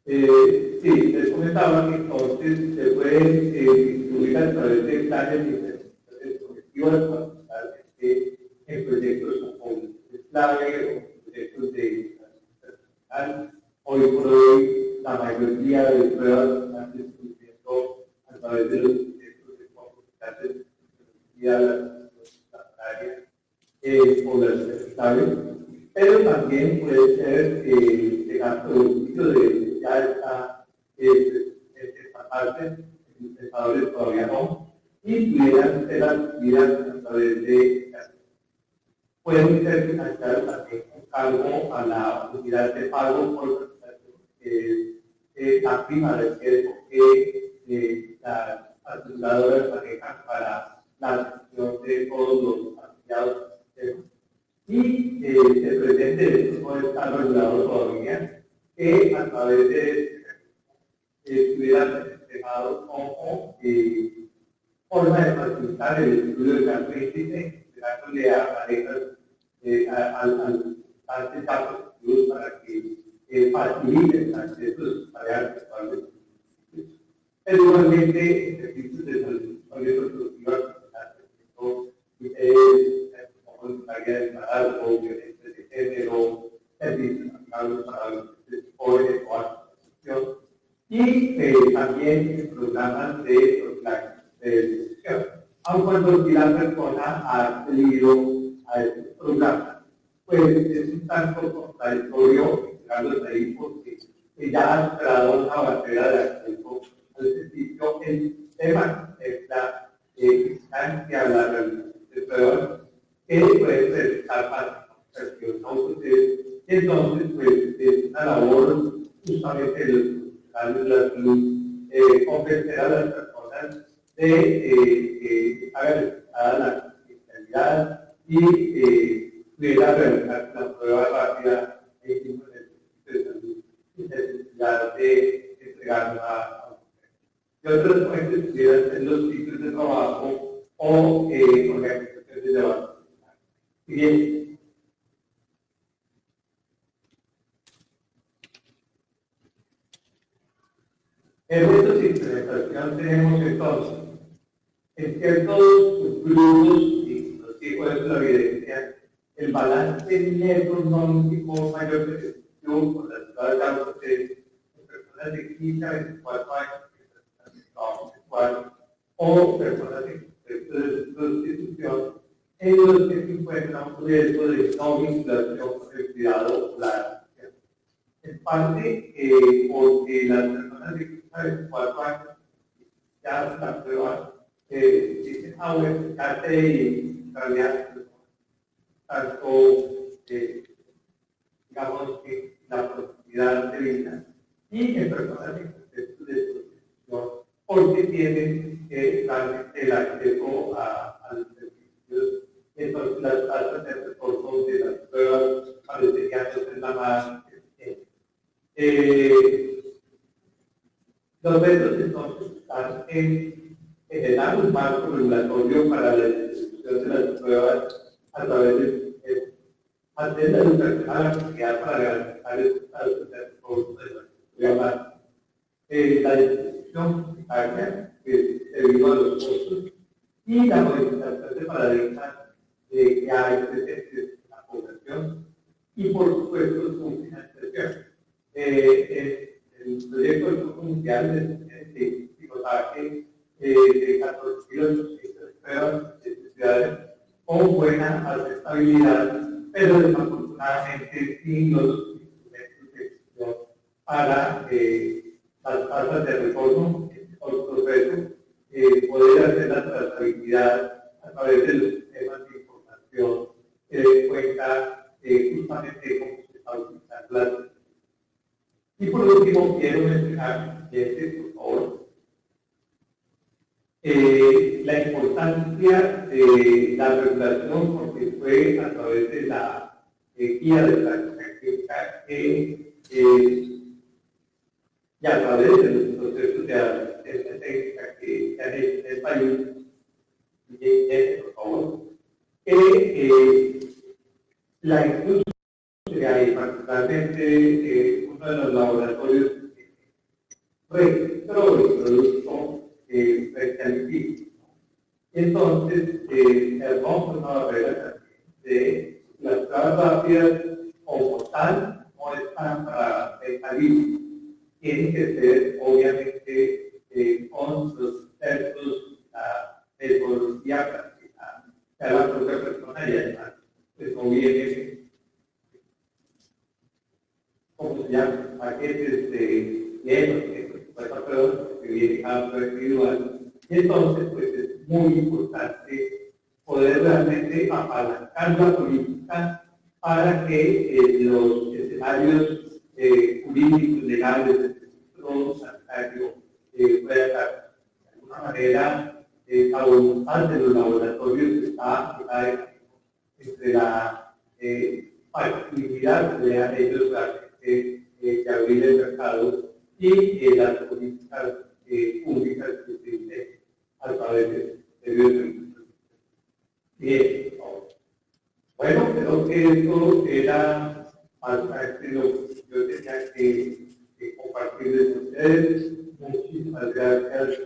Sí, les comentaba que entonces se pueden distribuir a través de planes diferentes objetivos en proyectos como clave o proyectos de personal. Hoy por hoy la mayoría de pruebas están distribuyendo a través de los proyectos de comunidades poblaciones clave, pero también puede ser de gasto de ya está esta parte, los pensadores todavía no, y pudieran ser adquiridas a través de pueden ser financiadas también con cargo a la unidad de pago por la prima de riesgo que las aseguradoras manejan para la gestión de todos los afiliados del sistema. Y se pretende, esto no está regulado todavía, que a través de estuvieran desplegados como forma de facilitar el estudio del gasto índice, dándole a parejas al datos para que faciliten el acceso de sus tareas sexuales. Pero igualmente, servicios de salud reproductiva, como voluntaria de embarazo, violencia de género, servicios para los jóvenes o asociación, y también programas de profilaxis de detección. Aun cuando si la persona ha accedido a estos programas, pues es un tanto contradictorio entregarlos ahí porque ya ha superado una barrera de acceso al servicio. El tema es la distancia, la realización de pruebas que puede realizar para la autotest. Entonces, pues es una labor justamente de los profesionales de la salud convencer a las personas de que hagan la especialidad y pudiera realizar la prueba rápida en el salud sin necesidad de entregarla a y otras fuentes pudieran ser los sitios de trabajo o organizaciones de trabajo. Bien. En retos de implementación tenemos entonces, en ciertos grupos, y los hijos de la evidencia, el balance neto económico mayor percepción por la ciudad de casos de personas de 15 a 24 años que están en trabajo sexual o personas en prostitución, en los que se encuentra un riesgo de no vinculación con el cuidado o la atención. En parte, porque las personas de 15 a 24 años ya están pruebas dicen, bueno, ya sé, y en realidad tanto, digamos, que la proximidad de vida y en personas en contextos de prostitución, porque tienen realmente el acceso a los servicios. Entonces, las tasas de retorno de las pruebas parecerían ser la más los retos entonces están en generar un marco regulatorio para la distribución de las pruebas a través de hacer la educación a la comunidad para garantizar el resultado de las pruebas. La distribución comunitaria, debido a los costos, y la modificación de paradigmas que hay presentes en la población, y por supuesto su financiación. El proyecto del Grupo Mundial de pilotaje de 14.800 pruebas de ciudades con buena aceptabilidad, pero desafortunadamente sin los instrumentos de gestión para las tasas de retorno, el proceso, poder hacer la trazabilidad a través de los sistemas de información que den cuenta justamente cómo se está utilizando la. Y por último, quiero mencionar, por favor, la importancia de la regulación, porque fue a través de la guía de la técnica y a través de los procesos de asistencia técnica que se han hecho en el país, por favor, que la industria y particularmente uno de los laboratorios registró el producto frente al equipo. Entonces, se armó una barrera de las pruebas rápidas como tal no están para el país. Tienen que ser, obviamente, con los expertos, la metodología práctica de la propia persona y además, pues no viene, ¿cómo se llama? Paquetes de hielos, que viene cada prueba individual. Y entonces, pues es muy importante poder realmente apalancar la política para que los escenarios jurídicos, legales, del registro sanitario puedan dar de alguna manera la voluntad de los laboratorios que está entre la factibilidad que le dan ellos realmente de abrir el mercado y las políticas públicas que se utilicen a través de medios. Bien, bueno, creo que esto era básicamente lo que yo tenía que compartir con ustedes. Muchísimas gracias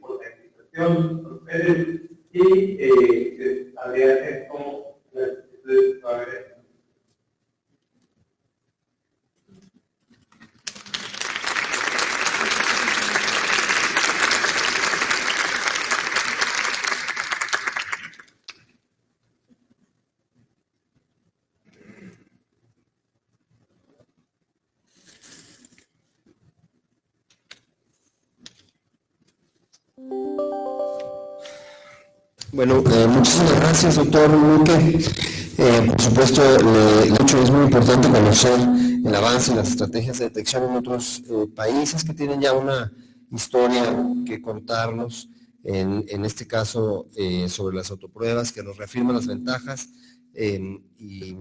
por la invitación, por ustedes, y estaré atento a las inquietudes que va a haber. Bueno, muchísimas gracias, doctor Luque. Por supuesto, es muy importante conocer el avance y las estrategias de detección en otros países que tienen ya una historia que contarnos, en este caso sobre las autopruebas, que nos reafirman las ventajas y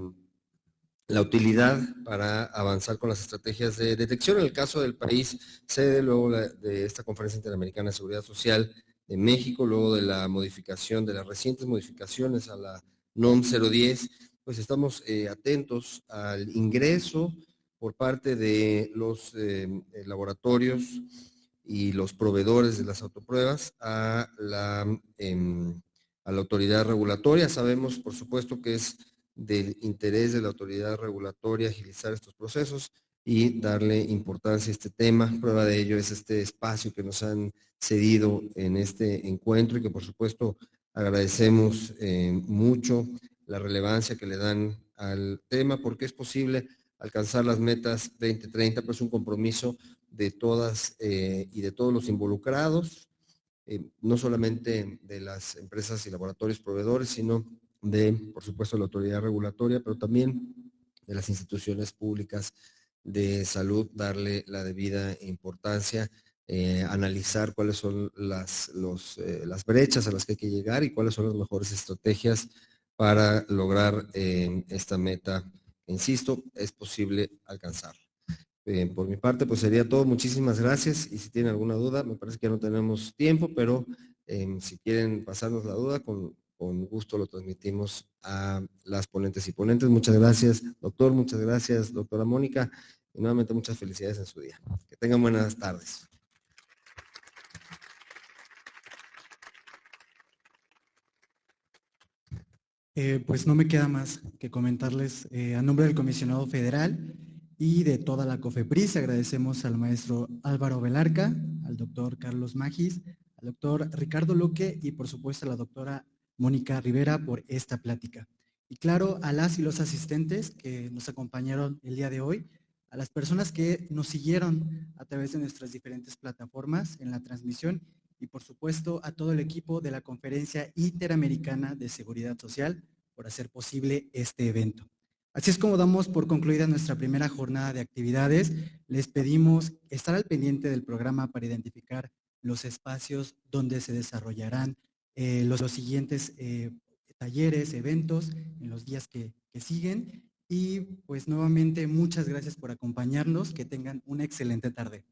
la utilidad para avanzar con las estrategias de detección. En el caso del país sede luego de esta Conferencia Interamericana de Seguridad Social de México, luego de la modificación, de las recientes modificaciones a la NOM 010, pues estamos atentos al ingreso por parte de los laboratorios y los proveedores de las autopruebas a la autoridad regulatoria. Sabemos, por supuesto, que es del interés de la autoridad regulatoria agilizar estos procesos y darle importancia a este tema. Prueba de ello es este espacio que nos han cedido en este encuentro y que por supuesto agradecemos mucho la relevancia que le dan al tema, porque es posible alcanzar las metas 2030, pero es un compromiso de todas y de todos los involucrados, no solamente de las empresas y laboratorios proveedores, sino de, por supuesto, la autoridad regulatoria, pero también de las instituciones públicas de salud, darle la debida importancia, analizar cuáles son las brechas a las que hay que llegar y cuáles son las mejores estrategias para lograr esta meta. Insisto, es posible alcanzarla. Por mi parte, pues sería todo. Muchísimas gracias. Y si tienen alguna duda, me parece que ya no tenemos tiempo, pero si quieren pasarnos la duda, con gusto lo transmitimos a las ponentes y ponentes. Muchas gracias, doctor. Muchas gracias, doctora Mónica. Y nuevamente muchas felicidades en su día. Que tengan buenas tardes. Pues no me queda más que comentarles a nombre del comisionado federal y de toda la COFEPRIS, agradecemos al maestro Álvaro Velarca, al doctor Carlos Magis, al doctor Ricardo Luque y por supuesto a la doctora Mónica Rivera por esta plática. Y claro, a las y los asistentes que nos acompañaron el día de hoy, a las personas que nos siguieron a través de nuestras diferentes plataformas en la transmisión y por supuesto a todo el equipo de la Conferencia Interamericana de Seguridad Social por hacer posible este evento. Así es como damos por concluida nuestra primera jornada de actividades. Les pedimos estar al pendiente del programa para identificar los espacios donde se desarrollarán los siguientes talleres, eventos en los días que siguen. Y pues nuevamente muchas gracias por acompañarnos. Que tengan una excelente tarde.